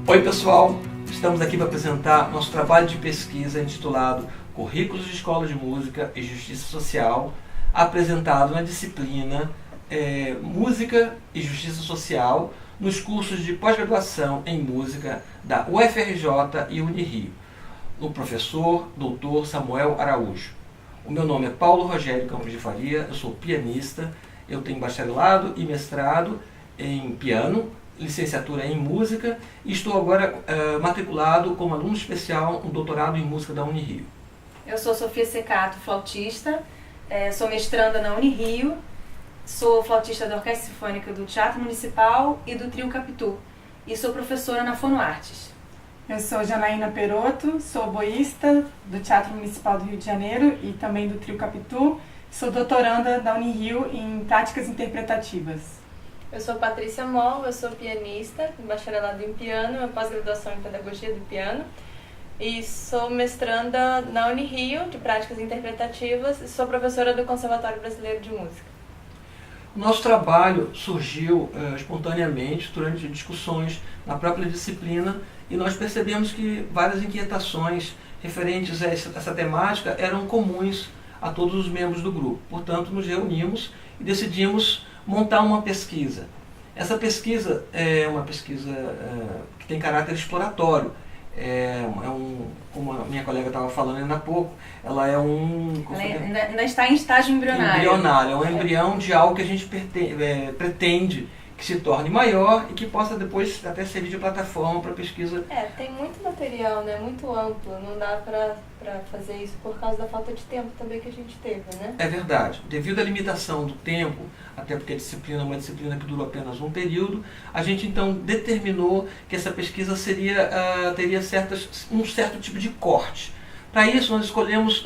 Oi pessoal, estamos aqui para apresentar nosso trabalho de pesquisa intitulado Currículos de Escola de Música e Justiça Social, apresentado na disciplina Música e Justiça Social nos cursos de pós-graduação em música da UFRJ e Unirio, no professor Dr. Samuel Araújo. O meu nome é Paulo Rogério Campos de Faria, eu sou pianista, eu tenho bacharelado e mestrado em piano, licenciatura em música e estou agora matriculado como aluno especial no doutorado em música da Unirio. Eu sou Sofia Secato, flautista, sou mestranda na Unirio, sou flautista da Orquestra Sinfônica do Teatro Municipal e do Trio Capitu e sou professora na Fonoartes. Eu sou Janaína Perotto, sou oboísta do Teatro Municipal do Rio de Janeiro e também do Trio Capitu, sou doutoranda da Unirio em práticas interpretativas. Eu sou Patrícia Moll, eu sou pianista, bacharelado em piano, eu pós-graduação em pedagogia do piano e sou mestranda na Unirio de práticas interpretativas e sou professora do Conservatório Brasileiro de Música. O nosso trabalho surgiu espontaneamente durante discussões na própria disciplina e nós percebemos que várias inquietações referentes a essa temática eram comuns a todos os membros do grupo. Portanto, nos reunimos e decidimos montar uma pesquisa. Essa pesquisa é uma pesquisa que tem caráter exploratório. Como a minha colega estava falando ainda há pouco, ela é ainda está em estágio embrionário. É um embrião de algo que a gente pretende que se torne maior e que possa depois até servir de plataforma para pesquisa. Tem muito material, né? Muito amplo, não dá para fazer isso por causa da falta de tempo também que a gente teve, né? É verdade. Devido à limitação do tempo, até porque a disciplina é uma disciplina que durou apenas um período, a gente então determinou que essa pesquisa teria um certo tipo de corte. Para isso nós escolhemos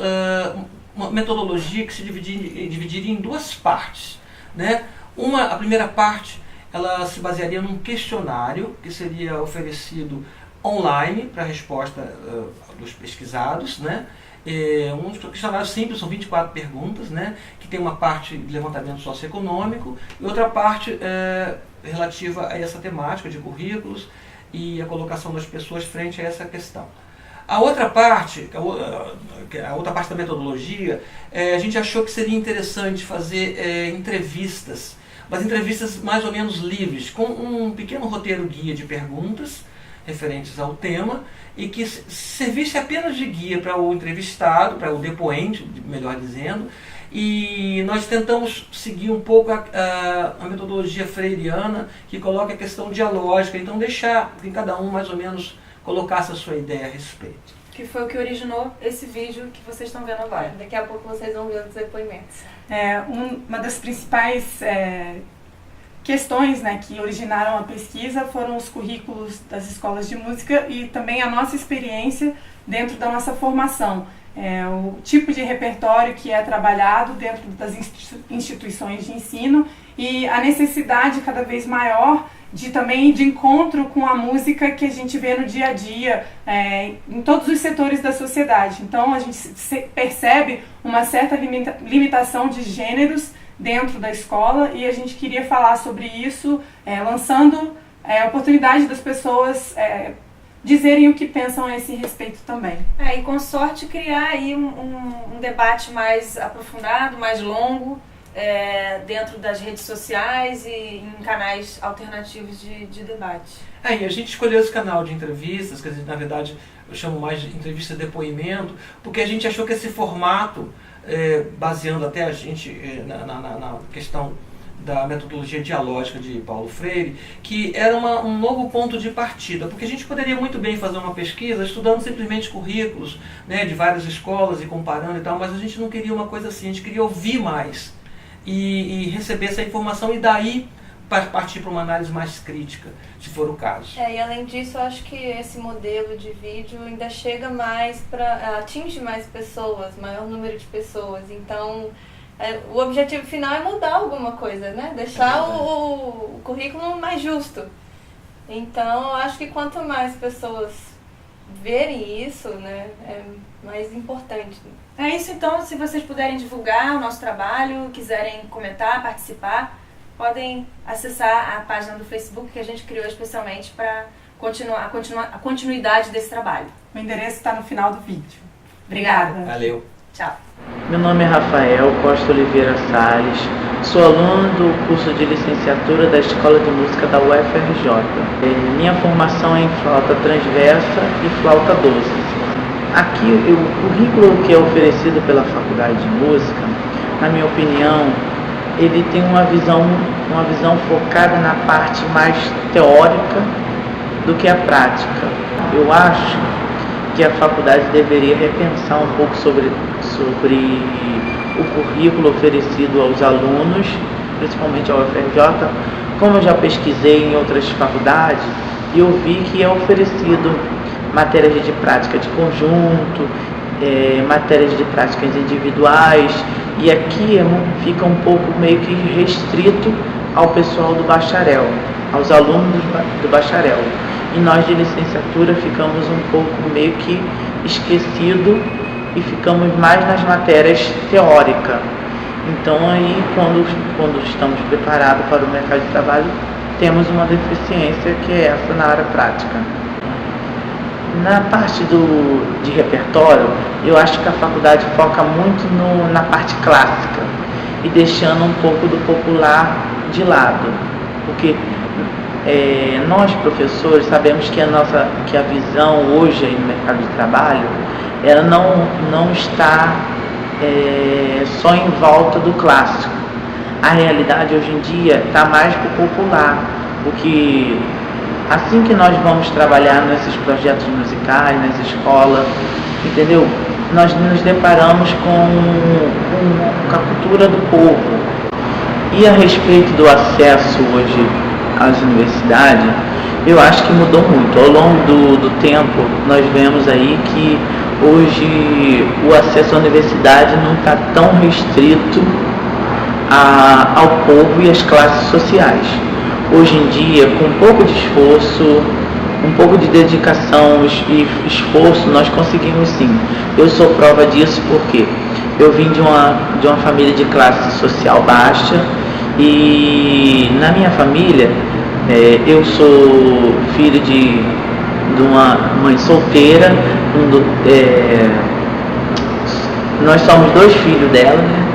uma metodologia que se dividiria em duas partes, né? A primeira parte ela se basearia num questionário que seria oferecido online para a resposta dos pesquisados, né? Um questionário simples, são 24 perguntas, né? Que tem uma parte de levantamento socioeconômico e outra parte relativa a essa temática de currículos e a colocação das pessoas frente a essa questão. A outra parte da metodologia, a gente achou que seria interessante fazer entrevistas, mas entrevistas mais ou menos livres, com um pequeno roteiro guia de perguntas referentes ao tema e que servisse apenas de guia para o entrevistado, para o depoente, melhor dizendo, e nós tentamos seguir um pouco a metodologia freiriana que coloca a questão dialógica, então deixar que cada um mais ou menos colocasse a sua ideia a respeito. Que foi o que originou esse vídeo que vocês estão vendo agora. Daqui a pouco vocês vão ver os depoimentos. Uma das principais questões, né, que originaram a pesquisa foram os currículos das escolas de música e também a nossa experiência dentro da nossa formação. O tipo de repertório que é trabalhado dentro das instituições de ensino e a necessidade cada vez maior também de encontro com a música que a gente vê no dia a dia, em todos os setores da sociedade. Então a gente percebe uma certa limitação de gêneros dentro da escola e a gente queria falar sobre isso, lançando a oportunidade das pessoas dizerem o que pensam a esse respeito também. E com sorte criar aí um debate mais aprofundado, mais longo, dentro das redes sociais e em canais alternativos de debate. E a gente escolheu esse canal de entrevistas, que na verdade eu chamo mais de entrevista depoimento, porque a gente achou que esse formato, baseando até a gente na questão da metodologia dialógica de Paulo Freire, que era um novo ponto de partida, porque a gente poderia muito bem fazer uma pesquisa estudando simplesmente currículos, né, de várias escolas e comparando e tal, mas a gente não queria uma coisa assim, a gente queria ouvir mais e receber essa informação e daí partir para uma análise mais crítica, se for o caso. E além disso, eu acho que esse modelo de vídeo ainda chega mais atinge mais pessoas, maior número de pessoas, então o objetivo final é mudar alguma coisa, né? Deixar o currículo mais justo. Então, eu acho que quanto mais pessoas verem isso, né, é mais importante. É isso, então, se vocês puderem divulgar o nosso trabalho, quiserem comentar, participar, podem acessar a página do Facebook que a gente criou especialmente para a continuidade desse trabalho. O endereço está no final do vídeo. Obrigada. Valeu. Tchau. Meu nome é Rafael Costa Oliveira Salles, sou aluno do curso de licenciatura da Escola de Música da UFRJ. Minha formação é em flauta transversa e flauta doce. Aqui, o currículo que é oferecido pela Faculdade de Música, na minha opinião, ele tem uma visão focada na parte mais teórica do que a prática. Eu acho que a faculdade deveria repensar um pouco sobre o currículo oferecido aos alunos, principalmente ao UFRJ. Como eu já pesquisei em outras faculdades, e eu vi que é oferecido matérias de prática de conjunto, matérias de práticas individuais, e aqui fica um pouco meio que restrito ao pessoal do bacharel, aos alunos do bacharel. E nós de licenciatura ficamos um pouco meio que esquecido e ficamos mais nas matérias teóricas. Então aí quando estamos preparados para o mercado de trabalho, temos uma deficiência que é essa na área prática. Na parte de repertório, eu acho que a faculdade foca muito na parte clássica e deixando um pouco do popular de lado, porque nós professores sabemos que a visão hoje aí no mercado de trabalho, ela não está só em volta do clássico. A realidade hoje em dia está mais para o popular, porque assim que nós vamos trabalhar nesses projetos musicais, nas escolas, entendeu? Nós nos deparamos com a cultura do povo. E a respeito do acesso hoje às universidades, eu acho que mudou muito. Ao longo do tempo, nós vemos aí que hoje o acesso à universidade não está tão restrito ao povo e às classes sociais. Hoje em dia, com um pouco de esforço, um pouco de dedicação e esforço, nós conseguimos sim. Eu sou prova disso porque eu vim de uma família de classe social baixa e na minha família eu sou filho de uma mãe solteira, nós somos 2 filhos dela, né?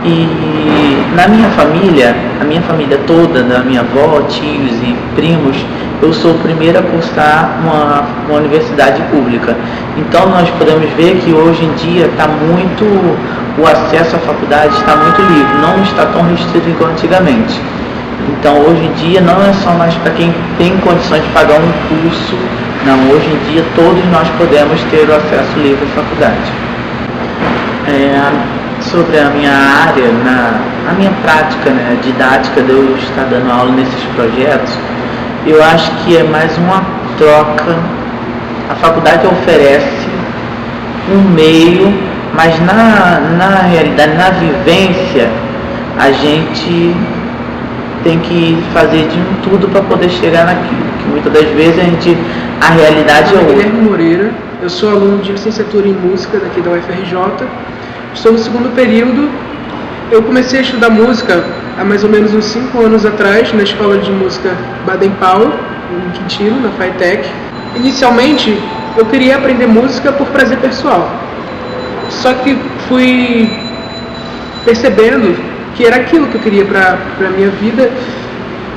E na minha família, a minha família toda, da minha avó, tios e primos, eu sou o primeiro a cursar uma universidade pública. Então nós podemos ver que hoje em dia o acesso à faculdade está muito livre, não está tão restrito igual antigamente. Então hoje em dia não é só mais para quem tem condições de pagar um curso, não, hoje em dia todos nós podemos ter o acesso livre à faculdade. Sobre a minha área, a minha prática, né, didática de eu estar dando aula nesses projetos, eu acho que é mais uma troca. A faculdade oferece um meio, mas na realidade, na vivência, a gente tem que fazer de tudo para poder chegar naquilo, que muitas das vezes a realidade é outra. Guilherme Moreira, eu sou aluno de licenciatura em música daqui da UFRJ. Estou no 2º período. Eu comecei a estudar música há mais ou menos uns 5 anos atrás, na Escola de Música Baden-Powell, em Quintino, na FATEC. Inicialmente, eu queria aprender música por prazer pessoal. Só que fui percebendo que era aquilo que eu queria para a minha vida,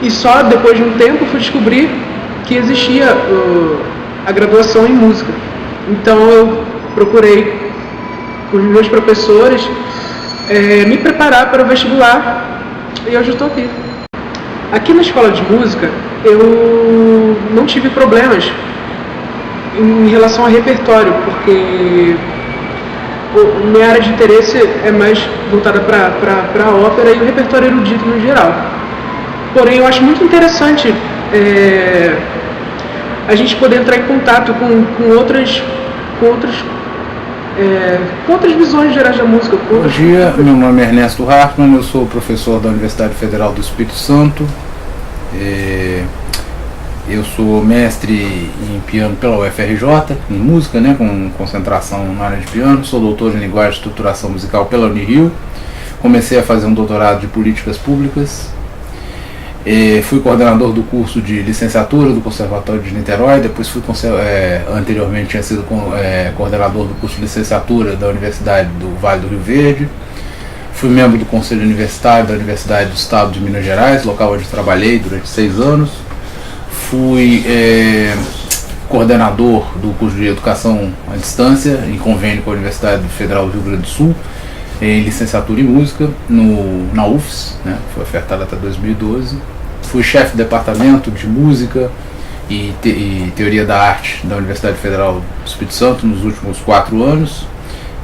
e só depois de um tempo fui descobrir que existia a graduação em música. Então eu procurei com os meus professores me preparar para o vestibular, e hoje eu estou aqui. Aqui na escola de música eu não tive problemas em relação a repertório, porque minha área de interesse é mais voltada para a ópera e o repertório erudito no geral. Porém, eu acho muito interessante a gente poder entrar em contato com outras visões gerais da música. Bom dia, meu nome é Ernesto Hartmann, eu sou professor da Universidade Federal do Espírito Santo. Eu sou mestre em piano pela UFRJ, em música, né, com concentração na área de piano. Sou doutor em linguagem e estruturação musical pela Unirio. Comecei a fazer um doutorado de políticas públicas. Fui coordenador do curso de licenciatura do Conservatório de Niterói, depois anteriormente tinha sido coordenador do curso de licenciatura da Universidade do Vale do Rio Verde. Fui membro do Conselho Universitário da Universidade do Estado de Minas Gerais, local onde trabalhei durante 6 anos. Fui coordenador do curso de Educação à Distância, em convênio com a Universidade Federal do Rio Grande do Sul, em licenciatura em música na UFS, né? Foi ofertada até 2012. Fui chefe de departamento de música e teoria da arte da Universidade Federal do Espírito Santo nos últimos 4 anos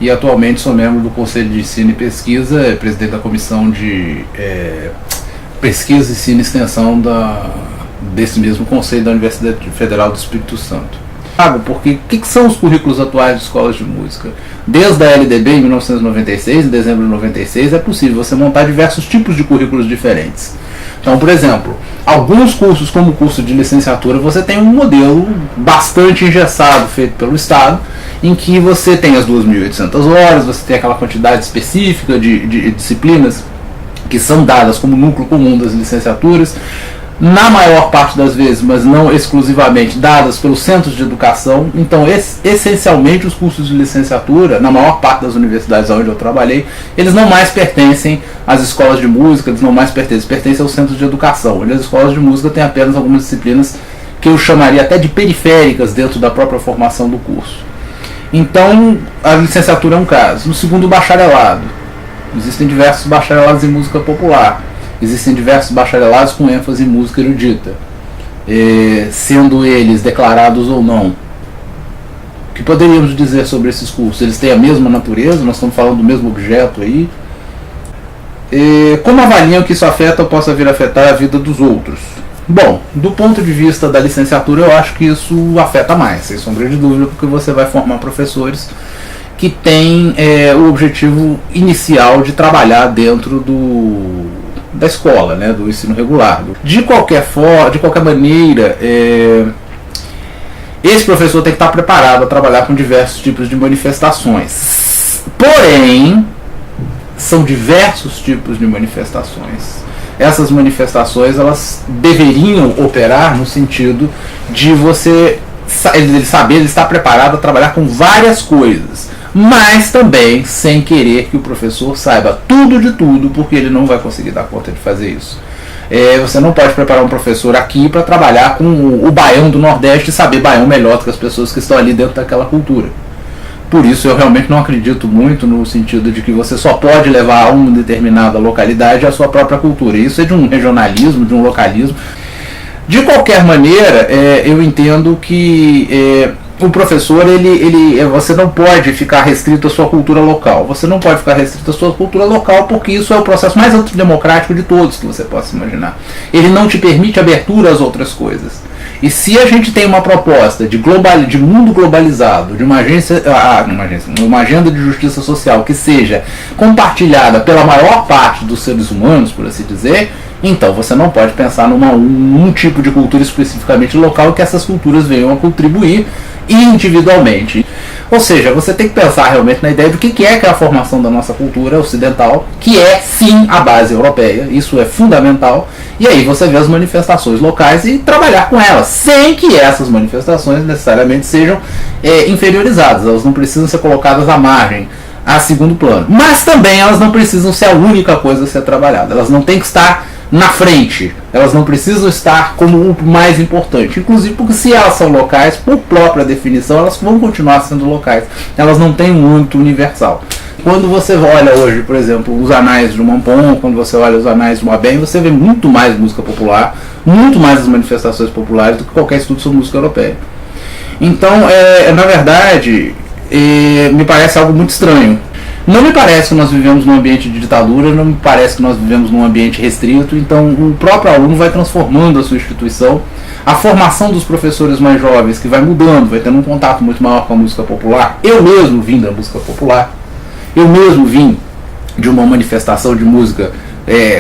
e atualmente sou membro do Conselho de Ensino e Pesquisa, presidente da Comissão de Pesquisa, Ensino e Extensão desse mesmo Conselho da Universidade Federal do Espírito Santo. Porque o que são os currículos atuais de escolas de música? Desde a LDB em 1996, em dezembro de 96, é possível você montar diversos tipos de currículos diferentes. Então, por exemplo, alguns cursos, como o curso de licenciatura, você tem um modelo bastante engessado, feito pelo Estado, em que você tem as 2.800 horas, você tem aquela quantidade específica de disciplinas que são dadas como núcleo comum das licenciaturas, na maior parte das vezes, mas não exclusivamente, dadas pelos centros de educação. Então, essencialmente, os cursos de licenciatura, na maior parte das universidades onde eu trabalhei, eles não mais pertencem às escolas de música, eles não mais pertencem aos centros de educação, onde as escolas de música têm apenas algumas disciplinas que eu chamaria até de periféricas dentro da própria formação do curso. Então, a licenciatura é um caso. No segundo, bacharelado. Existem diversos bacharelados em música popular. Existem diversos bacharelados com ênfase em música erudita, sendo eles declarados ou não. O que poderíamos dizer sobre esses cursos? Eles têm a mesma natureza? Nós estamos falando do mesmo objeto aí? Como avaliam que isso afeta ou possa vir a afetar a vida dos outros? Bom, do ponto de vista da licenciatura, eu acho que isso afeta mais, sem sombra de dúvida, porque você vai formar professores que têm o objetivo inicial de trabalhar dentro da escola, né, do ensino regular. De qualquer maneira, esse professor tem que estar preparado a trabalhar com diversos tipos de manifestações. Porém, são diversos tipos de manifestações. Essas manifestações, elas deveriam operar no sentido de ele estar preparado a trabalhar com várias coisas, mas também sem querer que o professor saiba tudo de tudo, porque ele não vai conseguir dar conta de fazer isso. Você não pode preparar um professor aqui para trabalhar com o baião do Nordeste e saber baião melhor do que as pessoas que estão ali dentro daquela cultura. Por isso eu realmente não acredito muito no sentido de que você só pode levar a uma determinada localidade a sua própria cultura. Isso é de um regionalismo, de um localismo. De qualquer maneira, eu entendo que o professor, você não pode ficar restrito à sua cultura local. Você não pode ficar restrito à sua cultura local, porque isso é o processo mais antidemocrático de todos que você possa imaginar. Ele não te permite abertura às outras coisas. E se a gente tem uma proposta de mundo globalizado, de uma agenda de justiça social que seja compartilhada pela maior parte dos seres humanos, por assim dizer, então você não pode pensar num tipo de cultura especificamente local, que essas culturas venham a contribuir individualmente. Ou seja, você tem que pensar realmente na ideia do que é a formação da nossa cultura ocidental, que é sim a base europeia, isso é fundamental, e aí você vê as manifestações locais e trabalhar com elas, sem que essas manifestações necessariamente sejam inferiorizadas, elas não precisam ser colocadas à margem, a segundo plano, mas também elas não precisam ser a única coisa a ser trabalhada, elas não têm que estar na frente, elas não precisam estar como o mais importante, inclusive porque se elas são locais, por própria definição, elas vão continuar sendo locais, elas não têm um âmbito universal. Quando você olha hoje, por exemplo, os anais de Mampon, quando você olha os anais de Mabem, você vê muito mais música popular, muito mais as manifestações populares do que qualquer estudo sobre música europeia. Então, na verdade, me parece algo muito estranho. Não me parece que nós vivemos num ambiente de ditadura, não me parece que nós vivemos num ambiente restrito, então o próprio aluno vai transformando a sua instituição, a formação dos professores mais jovens que vai mudando, vai tendo um contato muito maior com a música popular. Eu mesmo vim da música popular, eu mesmo vim de uma manifestação de música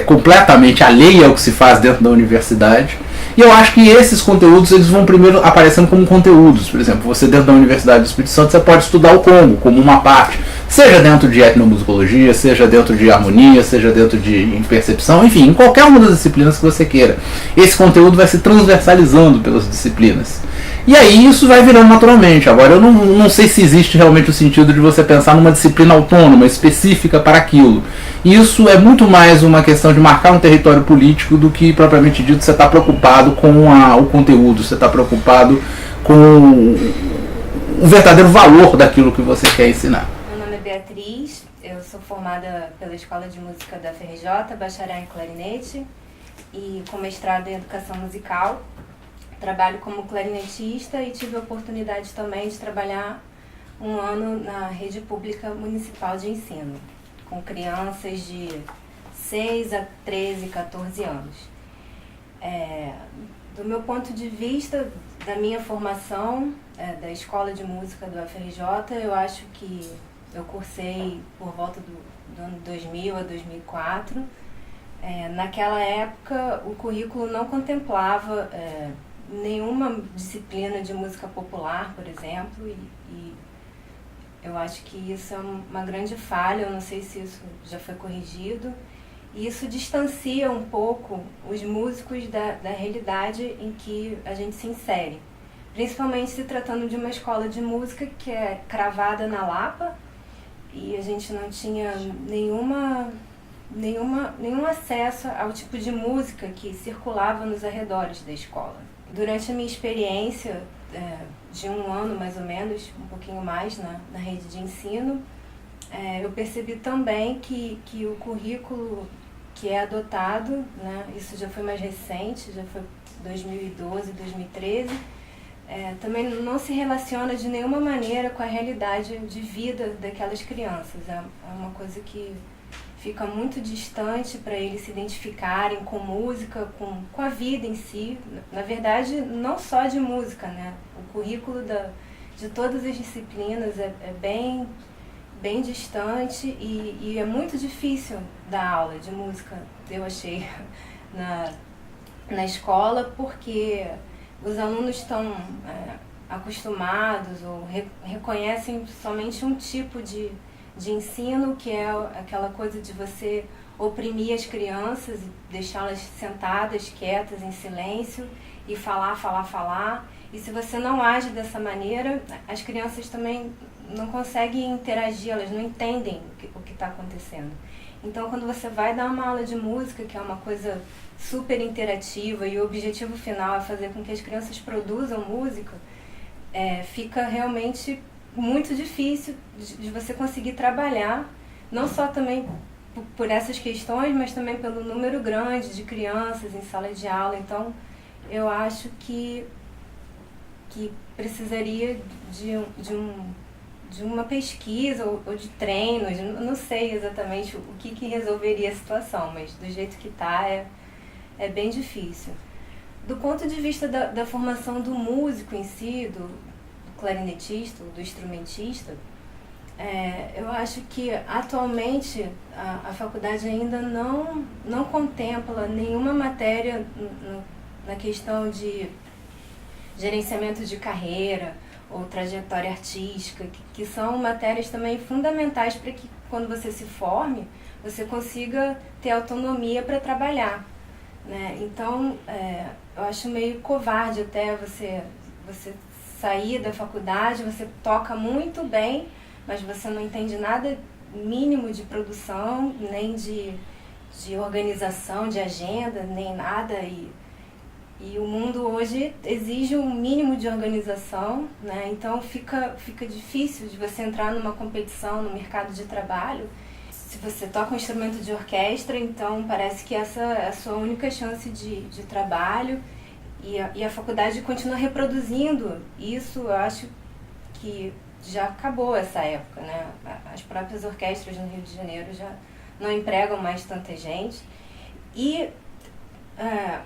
completamente alheia ao que se faz dentro da universidade. E eu acho que esses conteúdos eles vão primeiro aparecendo como conteúdos. Por exemplo, você dentro da Universidade do Espírito Santo você pode estudar o Congo como uma parte. Seja dentro de etnomusicologia, seja dentro de harmonia, seja dentro de percepção, enfim, em qualquer uma das disciplinas que você queira. Esse conteúdo vai se transversalizando pelas disciplinas. E aí isso vai virando naturalmente. Agora, eu não sei se existe realmente o sentido de você pensar numa disciplina autônoma, específica para aquilo. Isso é muito mais uma questão de marcar um território político do que, propriamente dito, você está preocupado com o conteúdo, você está preocupado com o verdadeiro valor daquilo que você quer ensinar. Meu nome é Beatriz, eu sou formada pela Escola de Música da FRJ, bacharel em clarinete e com mestrado em educação musical. Trabalho como clarinetista e tive a oportunidade também de trabalhar um ano na rede pública municipal de ensino, com crianças de 6 a 13, 14 anos. Do meu ponto de vista, da minha formação, da Escola de Música do FRJ, eu acho que eu cursei por volta do ano 2000 a 2004. Naquela época, o currículo não contemplava nenhuma disciplina de música popular, por exemplo, e eu acho que isso é uma grande falha, eu não sei se isso já foi corrigido, e isso distancia um pouco os músicos da realidade em que a gente se insere, principalmente se tratando de uma escola de música que é cravada na Lapa, e a gente não tinha nenhum acesso ao tipo de música que circulava nos arredores da escola. Durante a minha experiência de um ano, mais ou menos, um pouquinho mais na rede de ensino, eu percebi também que o currículo que é adotado, né, isso já foi mais recente, já foi 2012, 2013, também não se relaciona de nenhuma maneira com a realidade de vida daquelas crianças. É uma coisa que fica muito distante para eles se identificarem com música, com a vida em si. Na verdade, não só de música, né? O currículo de todas as disciplinas é bem distante e é muito difícil dar aula de música, eu achei, na escola, porque os alunos estão acostumados ou reconhecem somente um tipo de ensino, que é aquela coisa de você oprimir as crianças e deixá-las sentadas, quietas, em silêncio e falar. E se você não age dessa maneira, as crianças também não conseguem interagir, elas não entendem o que está acontecendo. Então, quando você vai dar uma aula de música, que é uma coisa super interativa e o objetivo final é fazer com que as crianças produzam música, fica realmente muito difícil de você conseguir trabalhar, não só também por essas questões, mas também pelo número grande de crianças em sala de aula. Então, eu acho que precisaria de uma pesquisa ou de treinos, não sei exatamente o que resolveria a situação, mas do jeito que está é bem difícil. Do ponto de vista da formação do músico em si, do clarinetista, do instrumentista, eu acho que atualmente a faculdade ainda não contempla nenhuma matéria na questão de gerenciamento de carreira ou trajetória artística, que são matérias também fundamentais para que quando você se forme, você consiga ter autonomia para trabalhar, né? Então, eu acho meio covarde até você sair da faculdade, você toca muito bem, mas você não entende nada mínimo de produção, nem de organização, de agenda, nem nada. E o mundo hoje exige um mínimo de organização, né? Então fica difícil de você entrar numa competição no mercado de trabalho. Se você toca um instrumento de orquestra, então parece que essa é a sua única chance de trabalho. E a faculdade continua reproduzindo isso. Eu acho que já acabou essa época, né? As próprias orquestras no Rio de Janeiro já não empregam mais tanta gente. E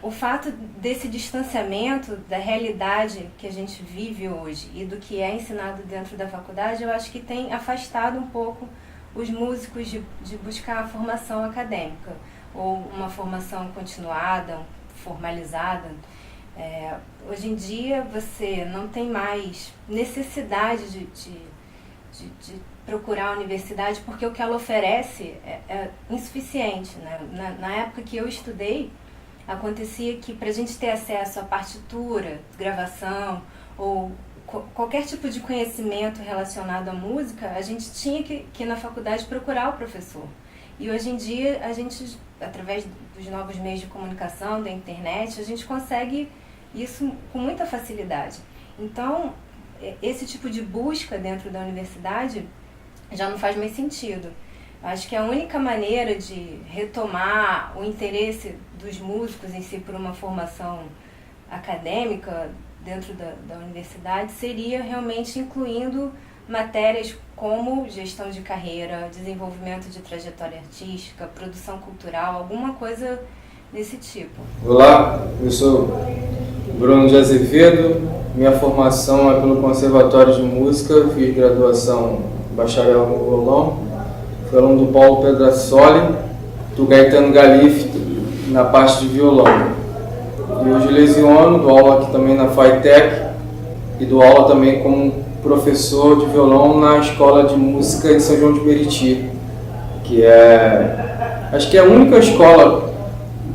o fato desse distanciamento da realidade que a gente vive hoje e do que é ensinado dentro da faculdade, eu acho que tem afastado um pouco os músicos de buscar a formação acadêmica ou uma formação continuada, formalizada. Hoje em dia você não tem mais necessidade de procurar a universidade porque o que ela oferece é insuficiente, né? Na época que eu estudei, acontecia que para a gente ter acesso à partitura, gravação ou qualquer tipo de conhecimento relacionado à música, a gente tinha que ir na faculdade procurar o professor. E hoje em dia, a gente, através dos novos meios de comunicação, da internet, a gente consegue isso com muita facilidade. Então, esse tipo de busca dentro da universidade já não faz mais sentido. Acho que a única maneira de retomar o interesse dos músicos em si por uma formação acadêmica dentro da universidade seria realmente incluindo matérias como gestão de carreira, desenvolvimento de trajetória artística, produção cultural, alguma coisa desse tipo. Olá, eu sou Bruno de Azevedo, minha formação é pelo Conservatório de Música, fiz graduação bacharel no violão. Fui aluno do Paulo Pedrassoli, do Gaetano Galife, na parte de violão. E hoje leciono, dou aula aqui também na FAITEC e dou aula também como professor de violão na Escola de Música de São João de Meriti, que acho que é a única escola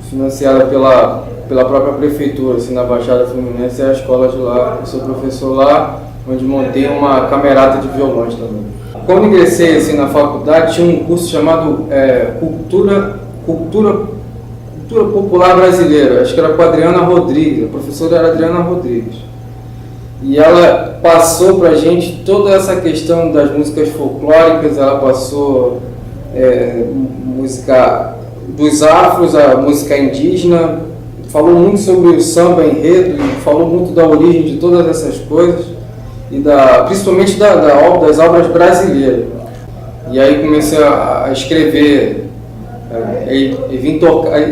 financiada pela própria prefeitura, assim, na Baixada Fluminense, é a escola de lá. Eu sou professor lá, onde montei uma camerata de violões também. Quando ingressei assim, na faculdade, tinha um curso chamado Cultura Popular Brasileira. Acho que era com a Adriana Rodrigues, a professora era a Adriana Rodrigues. E ela passou para a gente toda essa questão das músicas folclóricas, ela passou música dos afros, a música indígena, falou muito sobre o samba enredo, falou muito da origem de todas essas coisas. E principalmente das obras brasileiras. E aí comecei a escrever, e vim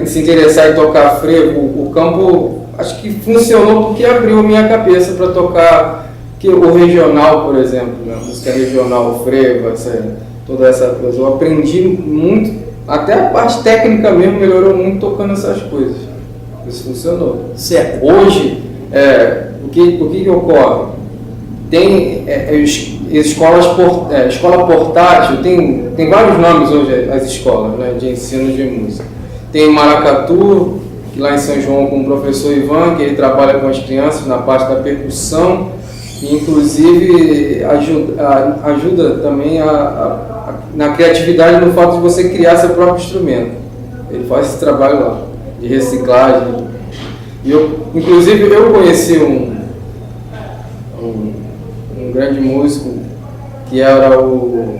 se interessar em tocar frevo. O campo, acho que funcionou porque abriu a minha cabeça para tocar o regional, por exemplo, né? Música regional, o frevo, toda essa coisa. Eu aprendi muito, até a parte técnica mesmo melhorou muito tocando essas coisas. Isso funcionou. Certo. Hoje, o que ocorre? Tem escola portátil, tem vários nomes hoje as escolas, né, de ensino de música. Tem Maracatu, que lá em São João com o professor Ivan, que ele trabalha com as crianças na parte da percussão, e inclusive ajuda também na criatividade no fato de você criar seu próprio instrumento. Ele faz esse trabalho lá, de reciclagem. E inclusive eu conheci um grande músico, que era o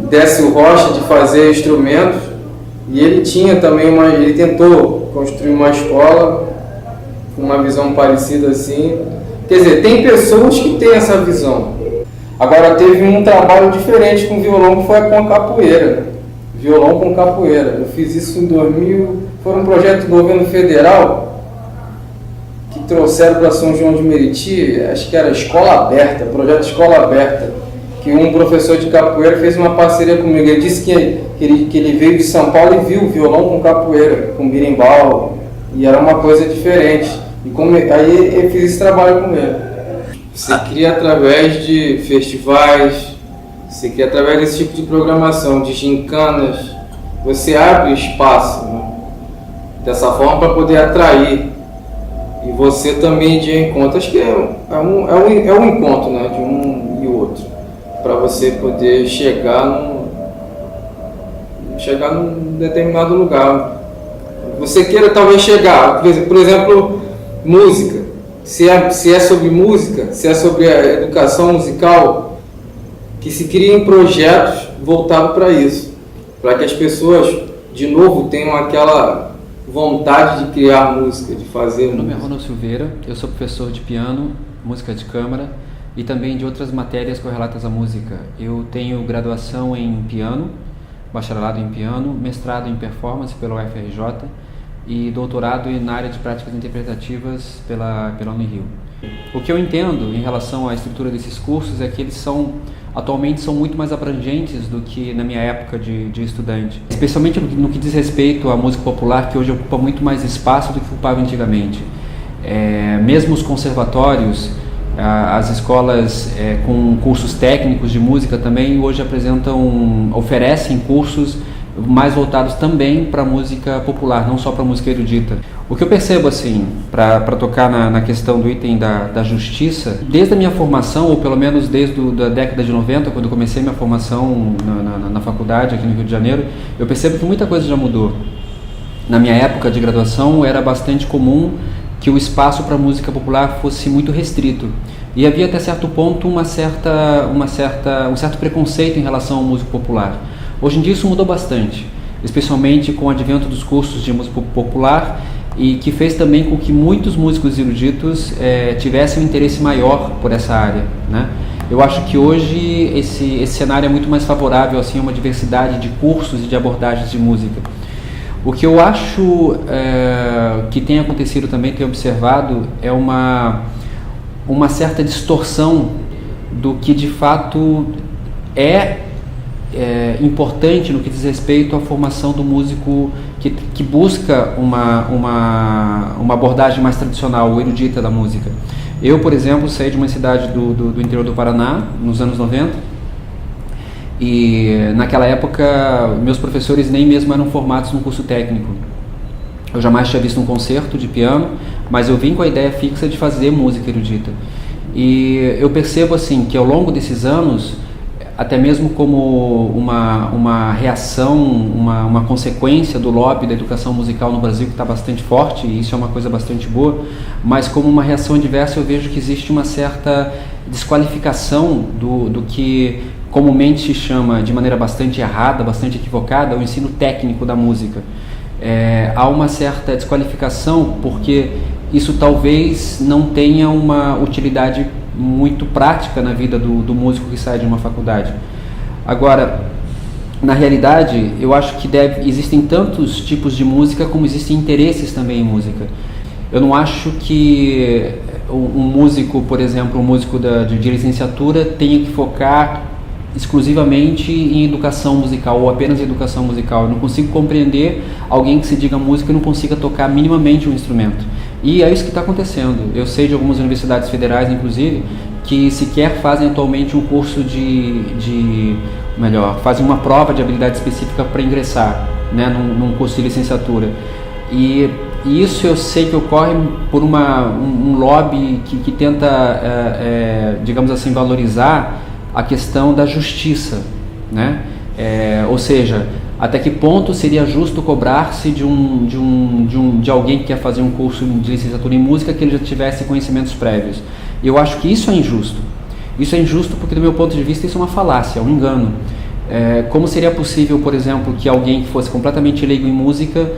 Décio Rocha, de fazer instrumentos, e ele tinha também ele tentou construir uma escola com uma visão parecida assim. Quer dizer, tem pessoas que têm essa visão. Agora teve um trabalho diferente com violão, que foi com a capoeira, violão com capoeira. Eu fiz isso em 2000, foi um projeto do governo federal, que trouxeram para São João de Meriti, acho que era Escola Aberta, projeto Escola Aberta, que um professor de capoeira fez uma parceria comigo. Ele disse que ele veio de São Paulo e viu violão com capoeira, com berimbau, e era uma coisa diferente. Aí eu fiz esse trabalho com ele. Você cria através de festivais, você cria através desse tipo de programação, de gincanas, você abre espaço, né, dessa forma para poder atrair. E você também de encontro, acho que é um encontro, né, de um e outro, para você poder chegar num determinado lugar. Você queira talvez chegar, por exemplo, música. Se é sobre música, se é sobre a educação musical, que se criem projetos voltados para isso, para que as pessoas, de novo, tenham aquela vontade de criar música, de fazer música. Meu nome é Ronald Silveira, eu sou professor de piano, música de câmara e também de outras matérias correlatas à música. Eu tenho graduação em piano, bacharelado em piano, mestrado em performance pela UFRJ e doutorado na área de práticas interpretativas pela Unirio. O que eu entendo em relação à estrutura desses cursos é que eles atualmente são muito mais abrangentes do que na minha época de estudante, especialmente no que diz respeito à música popular, que hoje ocupa muito mais espaço do que ocupava antigamente. Mesmo os conservatórios, As escolas com cursos técnicos de música também hoje oferecem cursos mais voltados também para música popular, não só para música erudita. O que eu percebo, assim, para tocar na questão do item da justiça, desde a minha formação, ou pelo menos desde a década de 90, quando eu comecei minha formação na faculdade aqui no Rio de Janeiro, eu percebo que muita coisa já mudou. Na minha época de graduação era bastante comum que o espaço para música popular fosse muito restrito. E havia até certo ponto um certo preconceito em relação ao músico popular. Hoje em dia isso mudou bastante, especialmente com o advento dos cursos de música popular, e que fez também com que muitos músicos eruditos tivessem um interesse maior por essa área, né? Eu acho que hoje esse cenário é muito mais favorável assim, a uma diversidade de cursos e de abordagens de música. O que eu acho que tem acontecido também, tenho observado, é uma certa distorção do que de fato é importante no que diz respeito à formação do músico que busca uma abordagem mais tradicional, ou erudita da música. Eu, por exemplo, saí de uma cidade do interior do Paraná, nos anos 90, e naquela época meus professores nem mesmo eram formados no curso técnico. Eu jamais tinha visto um concerto de piano, mas eu vim com a ideia fixa de fazer música erudita. E eu percebo assim que ao longo desses anos, até mesmo como uma reação, uma consequência do lobby da educação musical no Brasil, que está bastante forte, e isso é uma coisa bastante boa, mas como uma reação adversa eu vejo que existe uma certa desqualificação do que comumente se chama, de maneira bastante errada, bastante equivocada, o ensino técnico da música. Há uma certa desqualificação porque isso talvez não tenha uma utilidade muito prática na vida do músico que sai de uma faculdade. Agora, na realidade, eu acho que existem tantos tipos de música como existem interesses também em música. Eu não acho que um músico, por exemplo, um músico de licenciatura tenha que focar exclusivamente em educação musical ou apenas em educação musical. Eu não consigo compreender alguém que se diga música e não consiga tocar minimamente um instrumento. E é isso que está acontecendo. Eu sei de algumas universidades federais, inclusive, que sequer fazem atualmente um curso fazem uma prova de habilidade específica para ingressar, né, num curso de licenciatura. E isso eu sei que ocorre por um lobby que tenta, digamos assim, valorizar a questão da justiça, né? Ou seja, até que ponto seria justo cobrar-se de alguém que quer fazer um curso de licenciatura em música que ele já tivesse conhecimentos prévios. Eu acho que isso é injusto. Isso é injusto porque, do meu ponto de vista, isso é uma falácia, é um engano. Como seria possível, por exemplo, que alguém que fosse completamente leigo em música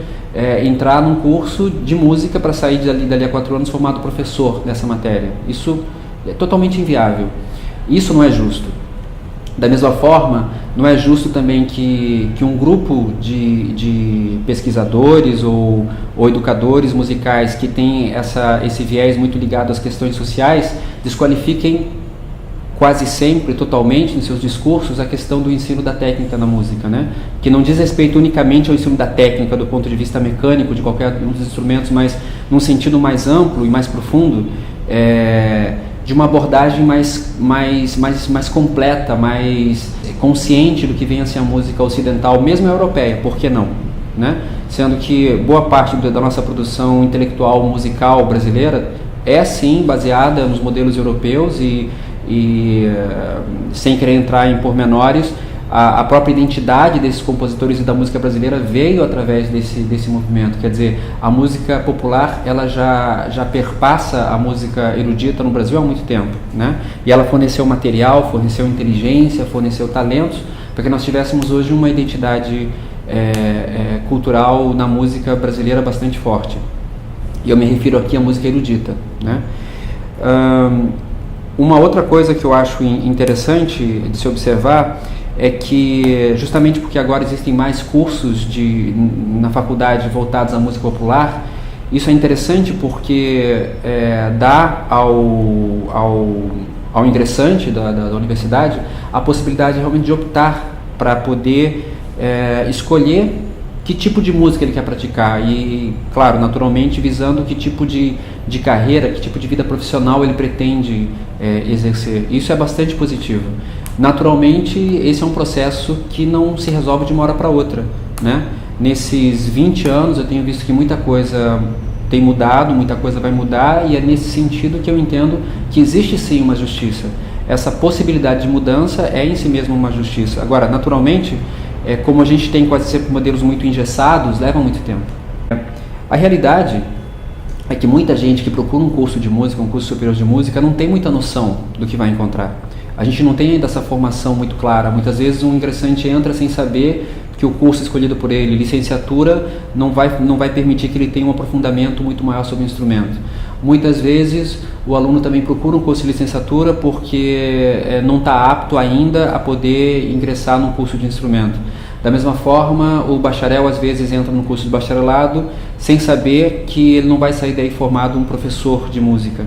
entrar num curso de música para sair dali a 4 anos formado professor dessa matéria? Isso é totalmente inviável. Isso não é justo. Da mesma forma, não é justo também que um grupo de pesquisadores ou educadores musicais que tem esse viés muito ligado às questões sociais desqualifiquem quase sempre, totalmente, nos seus discursos, a questão do ensino da técnica na música, né? Que não diz respeito unicamente ao ensino da técnica do ponto de vista mecânico de qualquer um dos instrumentos, mas num sentido mais amplo e mais profundo, de uma abordagem mais completa, mais consciente do que vem a ser a música ocidental, mesmo a europeia, por que não? Né? Sendo que boa parte da nossa produção intelectual musical brasileira é sim baseada nos modelos europeus e sem querer entrar em pormenores, a própria identidade desses compositores e da música brasileira veio através desse movimento. Quer dizer, a música popular ela já perpassa a música erudita no Brasil há muito tempo, né? E ela forneceu material, forneceu inteligência, forneceu talentos para que nós tivéssemos hoje uma identidade cultural na música brasileira bastante forte. E eu me refiro aqui à música erudita, né? Uma outra coisa que eu acho interessante de se observar é que, justamente porque agora existem mais cursos na faculdade voltados à música popular, isso é interessante porque dá ao ingressante da universidade a possibilidade realmente de optar para poder escolher que tipo de música ele quer praticar e, claro, naturalmente visando que tipo de carreira, que tipo de vida profissional ele pretende exercer. Isso é bastante positivo. Naturalmente, esse é um processo que não se resolve de uma hora para outra, né? Nesses 20 anos eu tenho visto que muita coisa tem mudado, muita coisa vai mudar, e é nesse sentido que eu entendo que existe sim uma justiça. Essa possibilidade de mudança é em si mesma uma justiça. Agora, naturalmente, como a gente tem quase sempre modelos muito engessados, leva muito tempo. A realidade é que muita gente que procura um curso de música, um curso superior de música, não tem muita noção do que vai encontrar. A gente não tem ainda essa formação muito clara. Muitas vezes um ingressante entra sem saber que o curso escolhido por ele, licenciatura, não vai permitir que ele tenha um aprofundamento muito maior sobre o instrumento. Muitas vezes o aluno também procura um curso de licenciatura porque não está apto ainda a poder ingressar num curso de instrumento. Da mesma forma, o bacharel às vezes entra no curso de bacharelado sem saber que ele não vai sair daí formado um professor de música.